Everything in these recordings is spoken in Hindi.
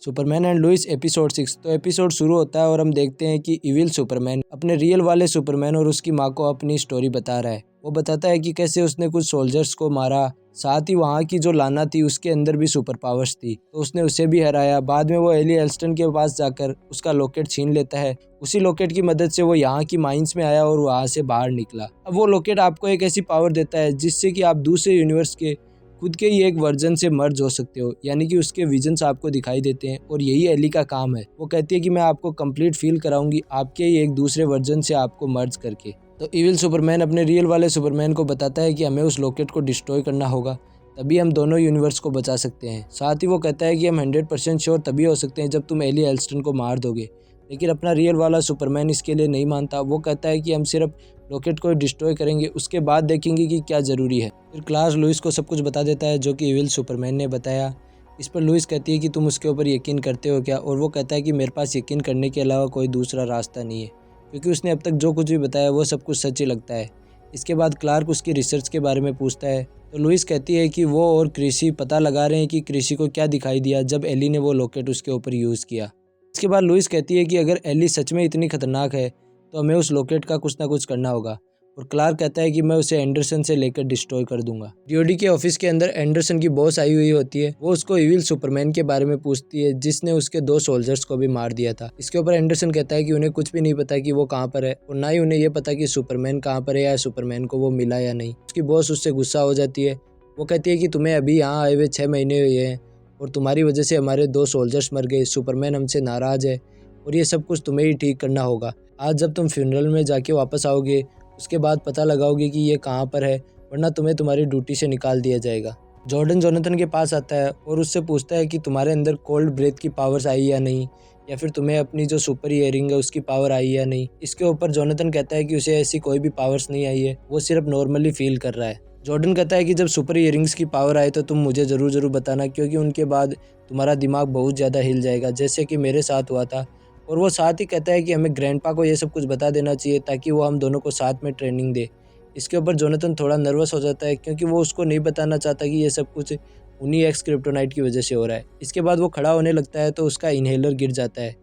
Superman and Louis episode 6। तो एपिसोड शुरू होता है और हम देखते हैं कि इविल सुपरमैन अपने रियल वाले सुपरमैन और उसकी माँ को अपनी स्टोरी बता रहा है। वो बताता है कि कैसे उसने कुछ सोल्जर्स को मारा, साथ ही वहाँ की जो लाना थी उसके अंदर भी सुपर पावर्स थी, तो उसने उसे भी हराया। बाद में वो एली एल्स्टन के पास जाकर उसका लॉकेट छीन लेता है। उसी लॉकेट की मदद से वो यहाँ की माइंस में आया और वहाँ से बाहर निकला। अब वो लॉकेट आपको एक ऐसी पावर देता है जिससे कि आप दूसरे यूनिवर्स के खुद के ही एक वर्जन से मर्ज हो सकते हो, यानी कि उसके विजन्स आपको दिखाई देते हैं। और यही एली का काम है। वो कहती है कि मैं आपको कंप्लीट फील कराऊंगी आपके ही एक दूसरे वर्जन से आपको मर्ज करके। तो इविल सुपरमैन अपने रियल वाले सुपरमैन को बताता है कि हमें उस लॉकेट को डिस्ट्रॉय करना होगा, तभी हम दोनों यूनिवर्स को बचा सकते हैं। साथ ही वो कहता है कि हम 100% श्योर तभी हो सकते हैं जब तुम एली एल्स्टन को मार दोगे। लेकिन अपना रियल वाला सुपरमैन इसके लिए नहीं मानता। वो कहता है कि हम सिर्फ रॉकेट को डिस्ट्रॉय करेंगे, उसके बाद देखेंगे कि क्या ज़रूरी है। फिर क्लार्क लुइस को सब कुछ बता देता है जो कि इविल सुपरमैन ने बताया। इस पर लुइस कहती है कि तुम उसके ऊपर यकीन करते हो क्या, और वो कहता है कि मेरे पास यकीन करने के अलावा कोई दूसरा रास्ता नहीं है, क्योंकि उसने अब तक जो कुछ भी बताया वो सब कुछ सच ही लगता है। इसके बाद क्लार्क उसकी रिसर्च के बारे में पूछता है, तो लुइस कहती है कि वो और कृषि पता लगा रहे हैं कि कृषि को क्या दिखाई दिया जब एली ने वो लॉकेट उसके ऊपर यूज़ किया। इसके बाद लुइस कहती है कि अगर एली सच में इतनी खतरनाक है तो हमें उस लॉकेट का कुछ ना कुछ करना होगा। और क्लार्क कहता है कि मैं उसे एंडरसन से लेकर डिस्ट्रॉय कर दूंगा। डीओडी के ऑफिस के अंदर एंडरसन की बॉस आई हुई होती है। वो उसको इविल सुपरमैन के बारे में पूछती है जिसने उसके 2 सोल्जर्स को भी मार दिया था। इसके ऊपर एंडरसन कहता है कि उन्हें कुछ भी नहीं पता कि वो कहाँ पर है, और ना ही उन्हें ये पता कि सुपरमैन कहाँ पर है या सुपरमैन को वो मिला या नहीं। उसकी बॉस उससे गुस्सा हो जाती है। वो कहती है कि तुम्हें अभी यहाँ आए हुए 6 महीने हुए हैं और तुम्हारी वजह से हमारे 2 सोल्जर्स मर गए। सुपरमैन हमसे नाराज़ है और ये सब कुछ तुम्हें ही ठीक करना होगा। आज जब तुम फ्यूनरल में जाके वापस आओगे उसके बाद पता लगाओगे कि ये कहाँ पर है, वरना तुम्हें तुम्हारी ड्यूटी से निकाल दिया जाएगा। जॉर्डन जोनाथन के पास आता है और उससे पूछता है कि तुम्हारे अंदर कोल्ड ब्रेथ की पावर्स आई या नहीं, या फिर तुम्हें अपनी जो सुपर हियरिंग है उसकी पावर आई या नहीं। इसके ऊपर जोनाथन कहता है कि उसे ऐसी कोई भी पावर्स नहीं आई है, वो सिर्फ नॉर्मली फील कर रहा है। जॉर्डन कहता है कि जब सुपर हियरिंग्स की पावर आए तो तुम मुझे ज़रूर बताना, क्योंकि उनके बाद तुम्हारा दिमाग बहुत ज़्यादा हिल जाएगा, जैसे कि मेरे साथ हुआ था। और वो साथ ही कहता है कि हमें ग्रैंडपा को ये सब कुछ बता देना चाहिए ताकि वो हम दोनों को साथ में ट्रेनिंग दे। इसके ऊपर जोनाथन थोड़ा नर्वस हो जाता है क्योंकि वो उसको नहीं बताना चाहता कि ये सब कुछ उन्हीं एक्स क्रिप्टोनाइट की वजह से हो रहा है। इसके बाद वो खड़ा होने लगता है तो उसका इनहेलर गिर जाता है।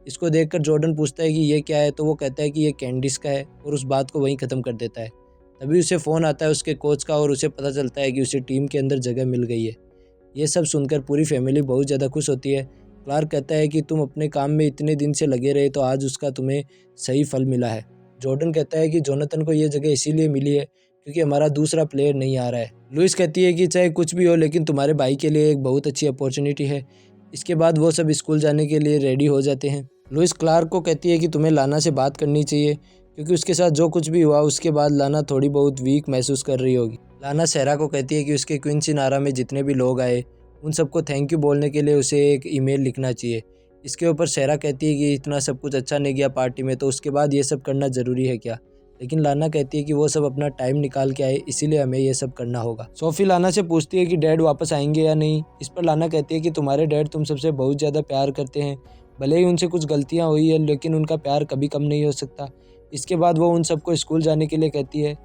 इसको देखकर जॉर्डन पूछता है कि ये क्या है, तो वो कहता है कि ये कैंडिस का है, और उस बात को वहीं ख़त्म कर देता है। तभी उसे फ़ोन आता है उसके कोच का और उसे पता चलता है कि उसे टीम के अंदर जगह मिल गई है। ये सब सुनकर पूरी फैमिली बहुत ज़्यादा खुश होती है। क्लार्क कहता है कि तुम अपने काम में इतने दिन से लगे रहे तो आज उसका तुम्हें सही फल मिला है। जॉर्डन कहता है कि जोनाथन को ये जगह इसीलिए मिली है क्योंकि हमारा दूसरा प्लेयर नहीं आ रहा है। लुइस कहती है कि चाहे कुछ भी हो लेकिन तुम्हारे भाई के लिए एक बहुत अच्छी अपॉर्चुनिटी है। इसके बाद वो सब स्कूल जाने के लिए रेडी हो जाते हैं। लुइस क्लार्क को कहती है कि तुम्हें लाना से बात करनी चाहिए, क्योंकि उसके साथ जो कुछ भी हुआ उसके बाद लाना थोड़ी बहुत वीक महसूस कर रही होगी। लाना सहरा को कहती है कि उसके क्विंसिनारा में जितने भी लोग आए उन सबको थैंक यू बोलने के लिए उसे एक ईमेल लिखना चाहिए। इसके ऊपर सहरा कहती है कि इतना सब कुछ अच्छा नहीं गया पार्टी में, तो उसके बाद ये सब करना ज़रूरी है क्या। लेकिन लाना कहती है कि वो सब अपना टाइम निकाल के आए, इसीलिए हमें ये सब करना होगा। सोफी लाना से पूछती है कि डैड वापस आएंगे या नहीं। इस पर लाना कहती है कि तुम्हारे डैड तुम सबसे बहुत ज़्यादा प्यार करते हैं, भले ही उनसे कुछ गलतियाँ हुई है लेकिन उनका प्यार कभी कम नहीं हो सकता। इसके बाद वो उन सबको स्कूल जाने के लिए कहती है।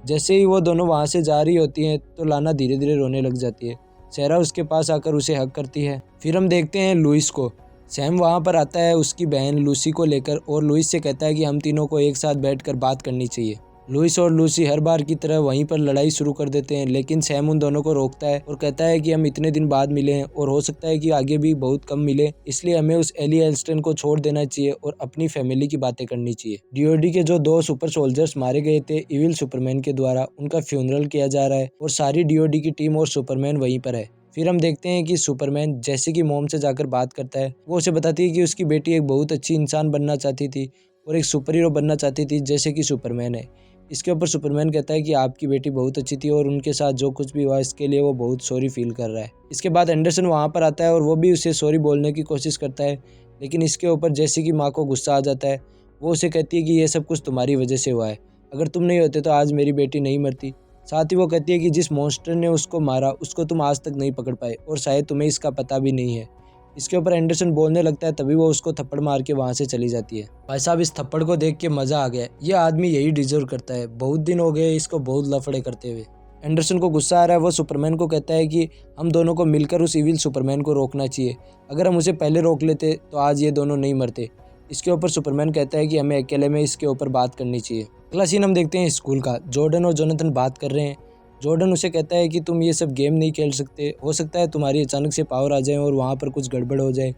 जैसे ही वो दोनों वहाँ से जा रही होती हैं तो लाना धीरे धीरे रोने लग जाती है। सहरा उसके पास आकर उसे हग करती है। फिर हम देखते हैं लुइस को। सैम वहाँ पर आता है उसकी बहन लूसी को लेकर और लुइस से कहता है कि हम तीनों को एक साथ बैठकर बात करनी चाहिए। लुइस और लूसी हर बार की तरह वहीं पर लड़ाई शुरू कर देते हैं, लेकिन सैम उन दोनों को रोकता है और कहता है कि हम इतने दिन बाद मिले हैं और हो सकता है कि आगे भी बहुत कम मिले, इसलिए हमें उस एली एल्स्टन को छोड़ देना चाहिए और अपनी फैमिली की बातें करनी चाहिए। डीओडी के जो 2 सुपर सोल्जर्स मारे गए थे इविल सुपरमैन के द्वारा, उनका फ्यूनरल किया जा रहा है और सारी डीओडी की टीम और सुपरमैन वहीं पर है। फिर हम देखते हैं कि सुपरमैन जैसे कि मॉम से जाकर बात करता है। वो उसे बताती है कि उसकी बेटी एक बहुत अच्छी इंसान बनना चाहती थी और एक सुपर हीरो बनना चाहती थी जैसे कि सुपरमैन है। इसके ऊपर सुपरमैन कहता है कि आपकी बेटी बहुत अच्छी थी और उनके साथ जो कुछ भी हुआ इसके लिए वो बहुत सॉरी फील कर रहा है। इसके बाद एंडरसन वहाँ पर आता है और वो भी उसे सॉरी बोलने की कोशिश करता है, लेकिन इसके ऊपर जैसे कि माँ को गुस्सा आ जाता है। वो उसे कहती है कि ये सब कुछ तुम्हारी वजह से हुआ है, अगर तुम नहीं होते तो आज मेरी बेटी नहीं मरती। साथ ही वो कहती है कि जिस मॉन्स्टर ने उसको मारा उसको तुम आज तक नहीं पकड़ पाए और शायद तुम्हें इसका पता भी नहीं है। इसके ऊपर एंडरसन बोलने लगता है, तभी वो उसको थप्पड़ मार के वहाँ से चली जाती है। भाई साहब, इस थप्पड़ को देख के मज़ा आ गया। ये आदमी यही डिजर्व करता है, बहुत दिन हो गए इसको बहुत लफड़े करते हुए। एंडरसन को गुस्सा आ रहा है। वो सुपरमैन को कहता है कि हम दोनों को मिलकर उस इविल सुपरमैन को रोकना चाहिए। अगर हम उसे पहले रोक लेते तो आज ये दोनों नहीं मरते। इसके ऊपर सुपरमैन कहता है कि हमें अकेले में इसके ऊपर बात करनी चाहिए। अगला सीन हम देखते हैं स्कूल का। जॉर्डन और जोनाथन बात कर रहे हैं। जॉर्डन उसे कहता है कि तुम ये सब गेम नहीं खेल सकते, हो सकता है तुम्हारी अचानक से पावर आ जाए और वहाँ पर कुछ गड़बड़ हो जाए।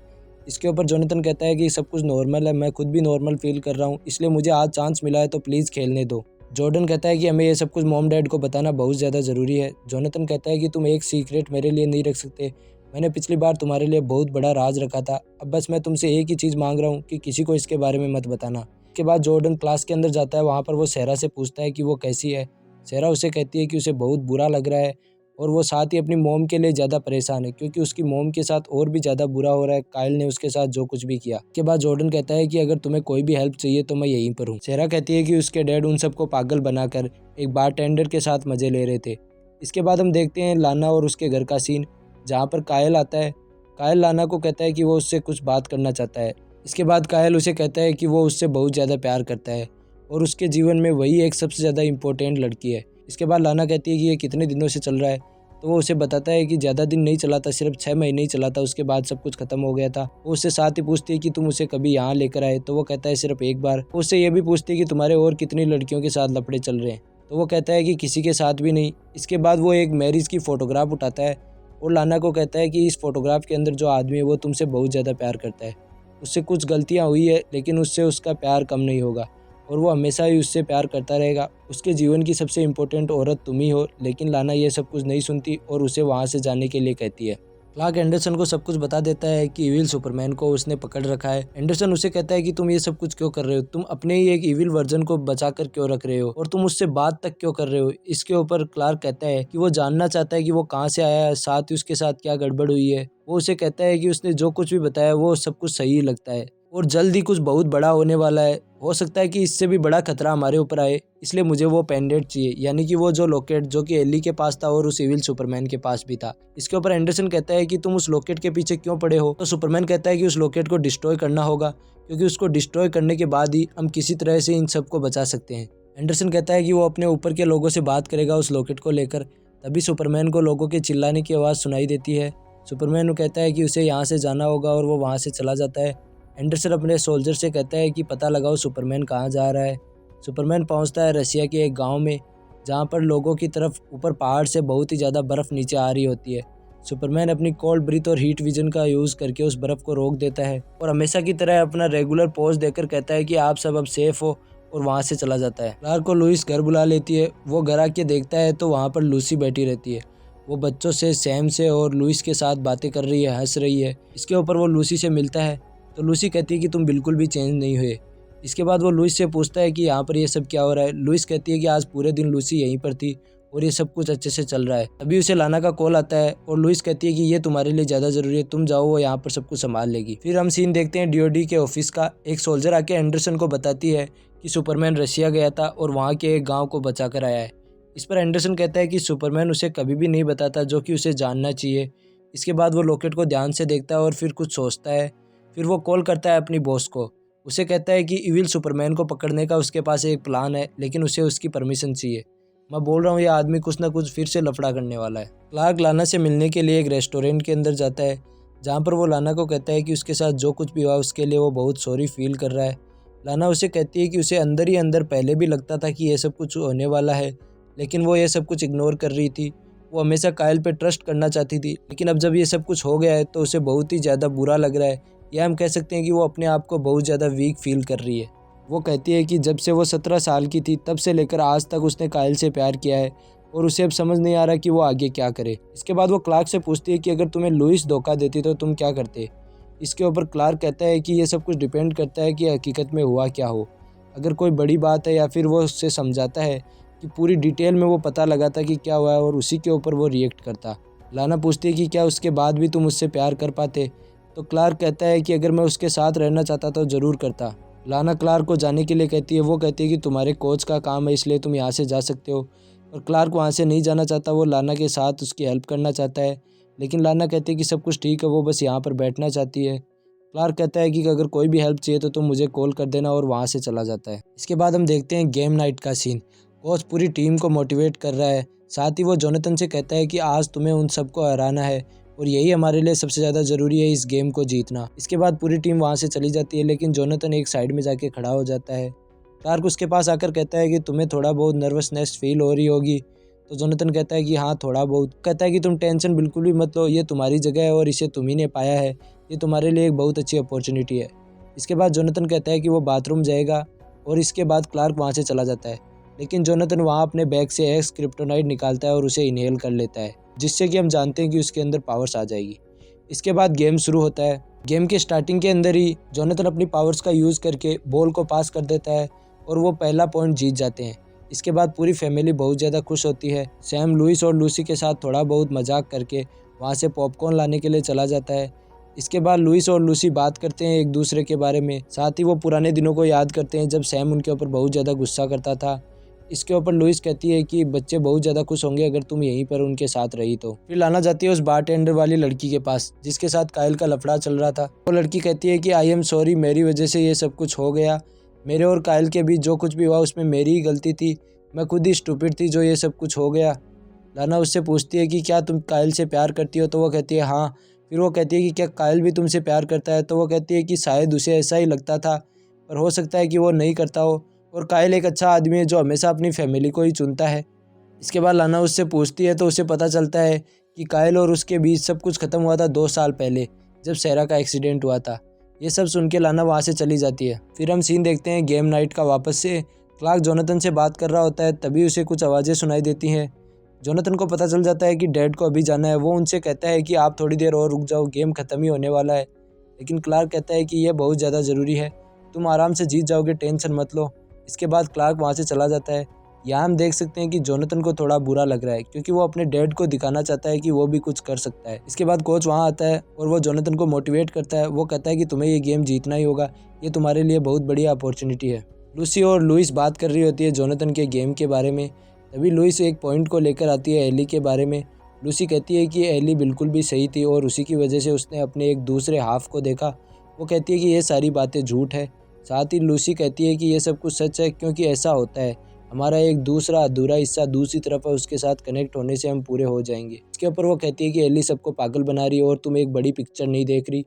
इसके ऊपर जोनाथन कहता है कि सब कुछ नॉर्मल है, मैं खुद भी नॉर्मल फील कर रहा हूँ, इसलिए मुझे आज चांस मिला है तो प्लीज़ खेलने दो। जॉर्डन कहता है कि हमें ये सब कुछ मॉम डैड को बताना बहुत ज़्यादा ज़रूरी है। जोनाथन कहता है कि तुम एक सीक्रेट मेरे लिए नहीं रख सकते, मैंने पिछली बार तुम्हारे लिए बहुत बड़ा राज रखा था, अब बस मैं तुमसे एक ही चीज़ मांग रहा हूँ कि किसी को इसके बारे में मत बताना। इसके बाद जॉर्डन क्लास के अंदर जाता है। वहाँ पर वो सहरा से पूछता है कि वो कैसी है। सहरा उसे कहती है कि उसे बहुत बुरा लग रहा है और वो साथ ही अपनी मॉम के लिए ज़्यादा परेशान है, क्योंकि उसकी मॉम के साथ और भी ज़्यादा बुरा हो रहा है काइल ने उसके साथ जो कुछ भी किया। के बाद जॉर्डन कहता है कि अगर तुम्हें कोई भी हेल्प चाहिए तो मैं यहीं पर हूँ। सहरा कहती है कि उसके डैड उन सबको पागल बनाकर एक बारटेंडर के साथ मज़े ले रहे थे। इसके बाद हम देखते हैं लाना और उसके घर का सीन, जहाँ पर कायल आता है। कायल लाना को कहता है कि वो उससे कुछ बात करना चाहता है। इसके बाद कायल उसे कहता है कि वो उससे बहुत ज़्यादा प्यार करता है और उसके जीवन में वही एक सबसे ज़्यादा इम्पोर्टेंट लड़की है। इसके बाद लाना कहती है कि ये कितने दिनों से चल रहा है, तो वो उसे बताता है कि ज़्यादा दिन नहीं चला था, सिर्फ 6 महीने ही चला था, उसके बाद सब कुछ खत्म हो गया था। वो उससे साथ ही पूछती है कि तुम उसे कभी यहाँ लेकर आए, तो वो कहता है सिर्फ एक बार। वो उससे ये भी पूछती है कि तुम्हारे और कितनी लड़कियों के साथ लफड़े चल रहे हैं, तो वो कहता है कि किसी के साथ भी नहीं। इसके बाद वो एक मैरिज की फ़ोटोग्राफ उठाता है और लाना को कहता है कि इस फोटोग्राफ के अंदर जो आदमी है वो तुमसे बहुत ज़्यादा प्यार करता है। उससे कुछ गलतियाँ हुई है लेकिन उससे उसका प्यार कम नहीं होगा और वो हमेशा ही उससे प्यार करता रहेगा। उसके जीवन की सबसे इम्पोर्टेंट औरत तुम ही हो। लेकिन लाना ये सब कुछ नहीं सुनती और उसे वहाँ से जाने के लिए कहती है। क्लार्क एंडरसन को सब कुछ बता देता है कि इविल सुपरमैन को उसने पकड़ रखा है। एंडरसन उसे कहता है कि तुम ये सब कुछ क्यों कर रहे हो, तुम अपने ही एक इविल वर्जन को बचा कर क्यों रख रहे हो और तुम उससे बात तक क्यों कर रहे हो। इसके ऊपर क्लार्क कहता है कि वो जानना चाहता है कि वो कहाँ से आया है, साथ ही उसके साथ क्या गड़बड़ हुई है। वो उसे कहता है कि उसने जो कुछ भी बताया वो सब कुछ सही लगता है और जल्द ही कुछ बहुत बड़ा होने वाला है। हो सकता है कि इससे भी बड़ा खतरा हमारे ऊपर आए, इसलिए मुझे वो पेंडेंट चाहिए, यानी कि वो जो लॉकेट जो कि एली के पास था और उस इविल सुपरमैन के पास भी था। इसके ऊपर एंडरसन कहता है कि तुम उस लॉकेट के पीछे क्यों पड़े हो। तो सुपरमैन कहता है कि उस लॉकेट को डिस्ट्रॉय करना होगा, क्योंकि उसको डिस्ट्रॉय करने के बाद ही हम किसी तरह से इन सबको बचा सकते हैं। एंडरसन कहता है कि वो अपने ऊपर के लोगों से बात करेगा उस लॉकेट को लेकर। तभी सुपरमैन को लोगों के चिल्लाने की आवाज़ सुनाई देती है। सुपरमैन को कहता है कि उसे यहाँ से जाना होगा और वो वहाँ से चला जाता है। एंडरसन अपने सोल्जर से कहता है कि पता लगाओ सुपरमैन कहाँ जा रहा है। सुपरमैन पहुँचता है रशिया के एक गांव में, जहाँ पर लोगों की तरफ ऊपर पहाड़ से बहुत ही ज़्यादा बर्फ़ नीचे आ रही होती है। सुपरमैन अपनी कोल्ड ब्रीथ और हीट विजन का यूज़ करके उस बर्फ़ को रोक देता है और हमेशा की तरह अपना रेगुलर पोज देकर कहता है कि आप सब अब सेफ हो और वहाँ से चला जाता है। क्लार्क को लुइस घर बुला लेती है। वो घर आके देखता है तो वहाँ पर लूसी बैठी रहती है। वो बच्चों से, सैम से और लुइस के साथ बातें कर रही है, हंस रही है। इसके ऊपर वो लूसी से मिलता है तो लूसी कहती है कि तुम बिल्कुल भी चेंज नहीं हुए। इसके बाद वो लुइस से पूछता है कि यहाँ पर ये सब क्या हो रहा है। लुइस कहती है कि आज पूरे दिन लूसी यहीं पर थी और ये सब कुछ अच्छे से चल रहा है। अभी उसे लाना का कॉल आता है और लुइस कहती है कि ये तुम्हारे लिए ज़्यादा ज़रूरी है, तुम जाओ, वो यहाँ पर सब कुछ संभाल लेगी। फिर हम सीन देखते हैं डीओडी के ऑफिस का। एक सोल्जर आके एंडरसन को बताती है कि सुपरमैन रशिया गया था और वहाँ के एक गाँव को बचा कर आया है। इस पर एंडरसन कहता है कि सुपरमैन उसे कभी भी नहीं बताता जो कि उसे जानना चाहिए। इसके बाद वो लॉकेट को ध्यान से देखता है और फिर कुछ सोचता है। फिर वो कॉल करता है अपनी बॉस को। उसे कहता है कि इविल सुपरमैन को पकड़ने का उसके पास एक प्लान है, लेकिन उसे उसकी परमिशन चाहिए। मैं बोल रहा हूँ ये आदमी कुछ ना कुछ फिर से लफड़ा करने वाला है। क्लार्क लाना से मिलने के लिए एक रेस्टोरेंट के अंदर जाता है, जहाँ पर वो लाना को कहता है कि उसके साथ जो कुछ भी हुआ उसके लिए वो बहुत सॉरी फील कर रहा है। लाना उसे कहती है कि उसे अंदर ही अंदर पहले भी लगता था कि ये सब कुछ होने वाला है, लेकिन वो ये सब कुछ इग्नोर कर रही थी। वो हमेशा कायल पे ट्रस्ट करना चाहती थी, लेकिन अब जब ये सब कुछ हो गया है तो उसे बहुत ही ज़्यादा बुरा लग रहा है, या हम कह सकते हैं कि वो अपने आप को बहुत ज़्यादा वीक फील कर रही है। वो कहती है कि जब से वो 17 साल की थी तब से लेकर आज तक उसने कायल से प्यार किया है और उसे अब समझ नहीं आ रहा कि वो आगे क्या करे। इसके बाद वो क्लार्क से पूछती है कि अगर तुम्हें लुइस धोखा देती तो तुम क्या करते। इसके ऊपर क्लार्क कहता है कि ये सब कुछ डिपेंड करता है कि हकीकत में हुआ क्या हो। अगर कोई बड़ी बात है या फिर वो उससे समझाता है कि पूरी डिटेल में वो पता लगाता कि क्या हुआ है और उसी के ऊपर वो रिएक्ट करता। लाना पूछती है कि क्या उसके बाद भी तुम उससे प्यार कर पाते, तो क्लार्क कहता है कि अगर मैं उसके साथ रहना चाहता तो ज़रूर करता। लाना क्लार्क को जाने के लिए कहती है। वो कहती है कि तुम्हारे कोच का काम है इसलिए तुम यहाँ से जा सकते हो, और क्लार्क वहाँ से नहीं जाना चाहता। वो लाना के साथ उसकी हेल्प करना चाहता है, लेकिन लाना कहती है कि सब कुछ ठीक है, वो बस यहाँ पर बैठना चाहती है। क्लार्क कहता है कि अगर कोई भी हेल्प चाहिए तो तुम मुझे कॉल कर देना, और वहाँ से चला जाता है। इसके बाद हम देखते हैं गेम नाइट का सीन। कोच पूरी टीम को मोटिवेट कर रहा है, साथ ही वो जोनाथन से कहता है कि आज तुम्हें उन सबको हराना है और यही हमारे लिए सबसे ज़्यादा ज़रूरी है इस गेम को जीतना। इसके बाद पूरी टीम वहाँ से चली जाती है, लेकिन जोनाथन एक साइड में जाके खड़ा हो जाता है। क्लार्क उसके पास आकर कहता है कि तुम्हें थोड़ा बहुत नर्वसनेस फील हो रही होगी। तो जोनाथन कहता है कि हाँ थोड़ा बहुत। कहता है कि तुम टेंशन बिल्कुल भी मत लो, ये तुम्हारी जगह है और इसे तुम ही ने पाया है, ये तुम्हारे लिए एक बहुत अच्छी अपॉर्चुनिटी है। इसके बाद जोनाथन कहता है कि वो बाथरूम जाएगा और इसके बाद क्लार्क वहाँ से चला जाता है। लेकिन जोनाथन वहाँ अपने बैग से एक्स क्रिप्टोनाइट निकालता है और उसे इनहेल कर लेता है, जिससे कि हम जानते हैं कि उसके अंदर पावर्स आ जाएगी। इसके बाद गेम शुरू होता है। गेम के स्टार्टिंग के अंदर ही जोनाथन अपनी पावर्स का यूज़ करके बॉल को पास कर देता है और वो पहला पॉइंट जीत जाते हैं। इसके बाद पूरी फैमिली बहुत ज़्यादा खुश होती है। सैम लुइस और लूसी के साथ थोड़ा बहुत मजाक करके वहाँ से पॉपकॉर्न लाने के लिए चला जाता है। इसके बाद लुइस और लूसी बात करते हैं एक दूसरे के बारे में, साथ ही वो पुराने दिनों को याद करते हैं जब सैम उनके ऊपर बहुत ज़्यादा गुस्सा करता था। इसके ऊपर लुइस कहती है कि बच्चे बहुत ज़्यादा खुश होंगे अगर तुम यहीं पर उनके साथ रही तो। फिर लाना जाती है उस बारटेंडर वाली लड़की के पास जिसके साथ काइल का लफड़ा चल रहा था। वो लड़की कहती है कि आई एम सॉरी, मेरी वजह से ये सब कुछ हो गया। मेरे और काइल के बीच जो कुछ भी हुआ उसमें मेरी ही गलती थी, मैं खुद ही स्टूपिड थी जो ये सब कुछ हो गया। लाना उससे पूछती है कि क्या तुम काइल से प्यार करती हो, तो वो कहती है हाँ। फिर वो कहती है कि क्या काइल भी तुमसे प्यार करता है, तो वो कहती है कि शायद उसे ऐसा ही लगता था, पर हो सकता है कि वो नहीं करता हो, और काइल एक अच्छा आदमी है जो हमेशा अपनी फैमिली को ही चुनता है। इसके बाद लाना उससे पूछती है तो उसे पता चलता है कि काइल और उसके बीच सब कुछ ख़त्म हुआ था 2 साल पहले जब सेरा का एक्सीडेंट हुआ था। ये सब सुन के लाना वहाँ से चली जाती है। फिर हम सीन देखते हैं गेम नाइट का वापस से। क्लार्क जोनाथन से बात कर रहा होता है, तभी उसे कुछ आवाज़ें सुनाई देती हैं। जोनाथन को पता चल जाता है कि डैड को अभी जाना है। वो उनसे कहता है कि आप थोड़ी देर और रुक जाओ, गेम ख़त्म ही होने वाला है। लेकिन क्लार्क कहता है कि यह बहुत ज़्यादा ज़रूरी है, तुम आराम से जीत जाओगे, टेंशन मत लो। इसके बाद क्लार्क वहाँ से चला जाता है। यहाँ हम देख सकते हैं कि जोनाथन को थोड़ा बुरा लग रहा है क्योंकि वो अपने डैड को दिखाना चाहता है कि वो भी कुछ कर सकता है। इसके बाद कोच वहाँ आता है और वो जोनाथन को मोटिवेट करता है। वो कहता है कि तुम्हें ये गेम जीतना ही होगा, ये तुम्हारे लिए बहुत बड़ी अपॉर्चुनिटी है। लूसी और लुइस बात कर रही होती है जोनाथन के गेम के बारे में। तभी लुइस एक पॉइंट को लेकर आती है एली के बारे में। लूसी कहती है कि एली बिल्कुल भी सही थी और उसी की वजह से उसने अपने एक दूसरे हाफ को देखा। वो कहती है कि ये सारी बातें झूठ है। साथ ही लूसी कहती है कि ये सब कुछ सच है क्योंकि ऐसा होता है, हमारा एक दूसरा अधूरा हिस्सा दूसरी तरफ है, उसके साथ कनेक्ट होने से हम पूरे हो जाएंगे। इसके ऊपर वो कहती है कि एली सबको पागल बना रही है और तुम एक बड़ी पिक्चर नहीं देख रही।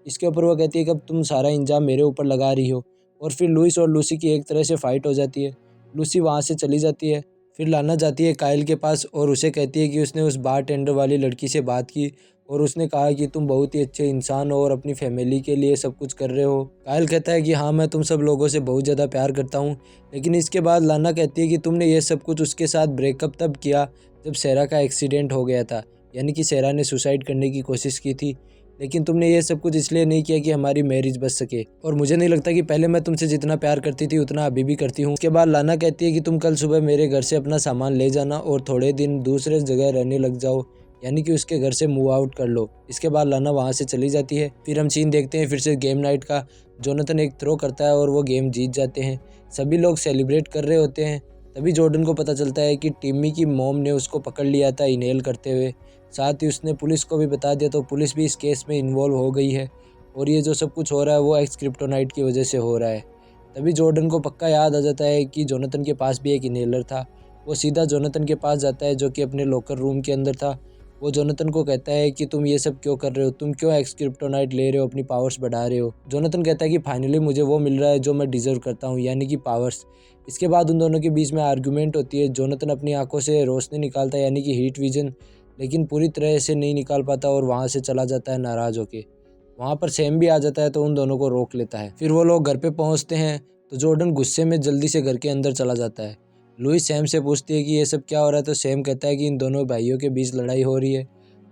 इसके ऊपर वो कहती है कि अब तुम सारा इंजाम मेरे ऊपर लगा रही हो। और फिर लुइस और लूसी की एक तरह से फाइट हो जाती है। लूसी वहाँ से चली जाती है। फिर लाना जाती है काइल के पास और उसे कहती है कि उसने उस बारटेंडर वाली लड़की से बात की और उसने कहा कि तुम बहुत ही अच्छे इंसान हो और अपनी फैमिली के लिए सब कुछ कर रहे हो। काइल कहता है कि हाँ, मैं तुम सब लोगों से बहुत ज़्यादा प्यार करता हूँ। लेकिन इसके बाद लाना कहती है कि तुमने ये सब कुछ उसके साथ ब्रेकअप तब किया जब सेरा का एक्सीडेंट हो गया था, यानी कि सेरा ने सुसाइड करने की कोशिश की थी। लेकिन तुमने ये सब कुछ इसलिए नहीं किया कि हमारी मैरिज बच सके, और मुझे नहीं लगता कि पहले मैं तुमसे जितना प्यार करती थी उतना अभी भी करती हूँ। उसके बाद लाना कहती है कि तुम कल सुबह मेरे घर से अपना सामान ले जाना और थोड़े दिन दूसरे जगह रहने लग जाओ, यानी कि उसके घर से मूव आउट कर लो। इसके बाद लाना वहाँ से चली जाती है। फिर हम सीन देखते हैं फिर से गेम नाइट का। जोनाथन एक थ्रो करता है और वो गेम जीत जाते हैं। सभी लोग सेलिब्रेट कर रहे होते हैं। तभी जॉर्डन को पता चलता है कि टिम्मी की मॉम ने उसको पकड़ लिया था इनहेल करते हुए। साथ ही उसने पुलिस को भी बता दिया, तो पुलिस भी इस केस में इन्वॉल्व हो गई है और ये जो सब कुछ हो रहा है वो एक्स क्रिप्टोनाइट की वजह से हो रहा है। तभी जॉर्डन को पक्का याद आ जाता है कि जोनाथन के पास भी एक इनहेलर था। वो सीधा जोनाथन के पास जाता है जो कि अपने लॉकर रूम के अंदर था। वो जोनाथन को कहता है कि तुम ये सब क्यों कर रहे हो, तुम क्यों एक्स क्रिप्टोनाइट ले रहे हो, अपनी पावर्स बढ़ा रहे हो। जोनाथन कहता है कि फाइनली मुझे वो मिल रहा है जो मैं डिजर्व करता हूँ, यानी कि पावर्स। इसके बाद उन दोनों के बीच में आर्गुमेंट होती है। जोनाथन अपनी आंखों से रोशनी निकालता है, यानी कि हीट विजन, लेकिन पूरी तरह से नहीं निकाल पाता और वहाँ से चला जाता है नाराज़ होके। वहाँ पर सैम भी आ जाता है तो उन दोनों को रोक लेता है। फिर वो लोग घर पे पहुँचते हैं तो जॉर्डन गुस्से में जल्दी से घर के अंदर चला जाता है। लुइस सैम से पूछती है कि ये सब क्या हो रहा है, तो सैम कहता है कि इन दोनों भाइयों के बीच लड़ाई हो रही है।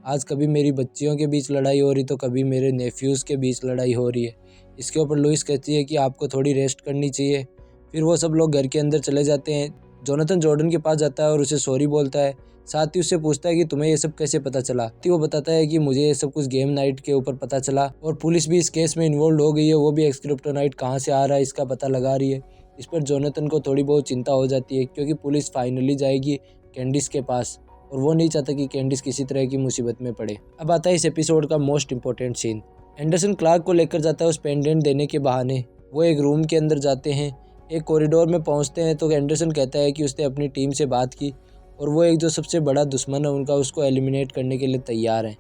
आज कभी मेरी बच्चियों के बीच लड़ाई हो रही तो कभी मेरे नेफ्यूज़ के बीच लड़ाई हो रही है। इसके ऊपर लुइस कहती है कि आपको थोड़ी रेस्ट करनी चाहिए। फिर वो सब लोग घर के अंदर चले जाते हैं। जोनाथन जॉर्डन के पास जाता है और उसे सॉरी बोलता है। साथ ही उससे पूछता है कि तुम्हें ये सब कैसे पता चला। वो बताता है कि मुझे ये सब कुछ गेम नाइट के ऊपर पता चला और पुलिस भी इस केस में इन्वॉल्व हो गई है, वो भी एक्स क्रिप्टोनाइट कहाँ से आ रहा है इसका पता लगा रही है। इस पर जोनाथन को थोड़ी बहुत चिंता हो जाती है क्योंकि पुलिस फाइनली जाएगी कैंडिस के पास और वो नहीं चाहता कि कैंडिस किसी तरह की मुसीबत में पड़े। अब आता है इस एपिसोड का most important scene. Anderson Clark को लेकर जाता है उस पेंडेंट देने के बहाने। वो एक रूम के अंदर जाते हैं। एक कॉरिडोर में पहुंचते हैं तो एंडरसन कहता है कि उसने अपनी टीम से बात की और वो एक जो सबसे बड़ा दुश्मन है उनका, उसको एलिमिनेट करने के लिए तैयार हैं।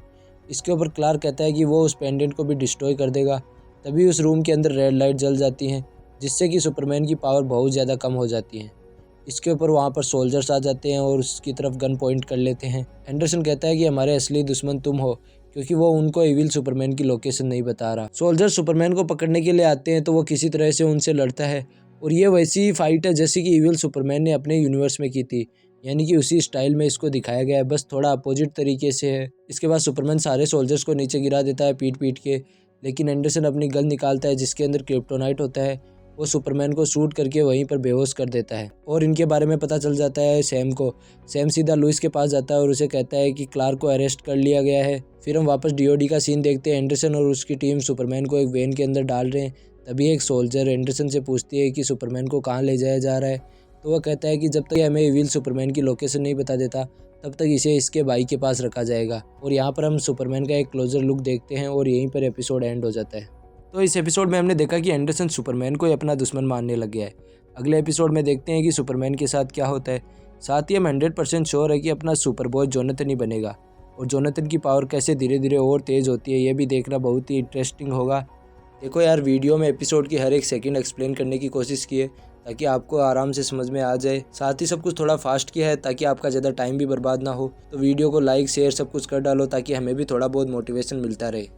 इसके ऊपर क्लार्क कहता है कि वो उस पेंडेंट को भी डिस्ट्रॉय कर देगा। तभी उस रूम के अंदर रेड लाइट जल जाती हैं, जिससे कि सुपरमैन की पावर बहुत ज़्यादा कम हो जाती है। इसके ऊपर वहाँ पर सोल्जर्स आ जाते हैं और उसकी तरफ गन पॉइंट कर लेते हैं। एंडरसन कहता है कि हमारे असली दुश्मन तुम हो, क्योंकि वो उनको इविल सुपरमैन की लोकेशन नहीं बता रहा। सोल्जर्स सुपरमैन को पकड़ने के लिए आते हैं तो वो किसी तरह से उनसे लड़ता है, और ये वैसी ही फाइट है जैसे कि इविल सुपरमैन ने अपने यूनिवर्स में की थी, यानी कि उसी स्टाइल में इसको दिखाया गया है, बस थोड़ा अपोजिट तरीके से है। इसके बाद सुपरमैन सारे सोल्जर्स को नीचे गिरा देता है पीट पीट के, लेकिन एंडरसन अपनी गन निकालता है जिसके अंदर क्रिप्टोनाइट होता है। वो सुपरमैन को शूट करके वहीं पर बेहोश कर देता है, और इनके बारे में पता चल जाता है सैम को। सैम सीधा लुइस के पास जाता है और उसे कहता है कि क्लार्क को अरेस्ट कर लिया गया है। फिर हम वापस डीओडी का सीन देखते हैं। एंडरसन और उसकी टीम सुपरमैन को एक वैन के अंदर डाल रहे हैं। तभी एक सोल्जर एंडरसन से पूछती है कि सुपरमैन को कहाँ ले जाया जा रहा है। तो वह कहता है कि जब तक हमें इविल सुपरमैन की लोकेशन नहीं बता देता तब तक इसे इसके भाई के पास रखा जाएगा। और यहाँ पर हम सुपरमैन का एक क्लोजर लुक देखते हैं और यहीं पर एपिसोड एंड हो जाता है। तो इस एपिसोड में हमने देखा कि एंडरसन सुपरमैन को ही अपना दुश्मन मानने लग गया है। अगले एपिसोड में देखते हैं कि सुपरमैन के साथ क्या होता है। साथ ही हम 100% श्योर है कि अपना सुपर बॉय जोनाथन ही बनेगा, और जोनाथन की पावर कैसे धीरे धीरे और तेज़ होती है ये भी देखना बहुत ही इंटरेस्टिंग होगा। देखो यार, वीडियो में एपिसोड की हर एक सेकंड एक्सप्लेन करने की कोशिश की है ताकि आपको आराम से समझ में आ जाए। साथ ही सब कुछ थोड़ा फास्ट किया है ताकि आपका ज़्यादा टाइम भी बर्बाद ना हो। तो वीडियो को लाइक शेयर सब कुछ कर डालो ताकि हमें भी थोड़ा बहुत मोटिवेशन मिलता रहे।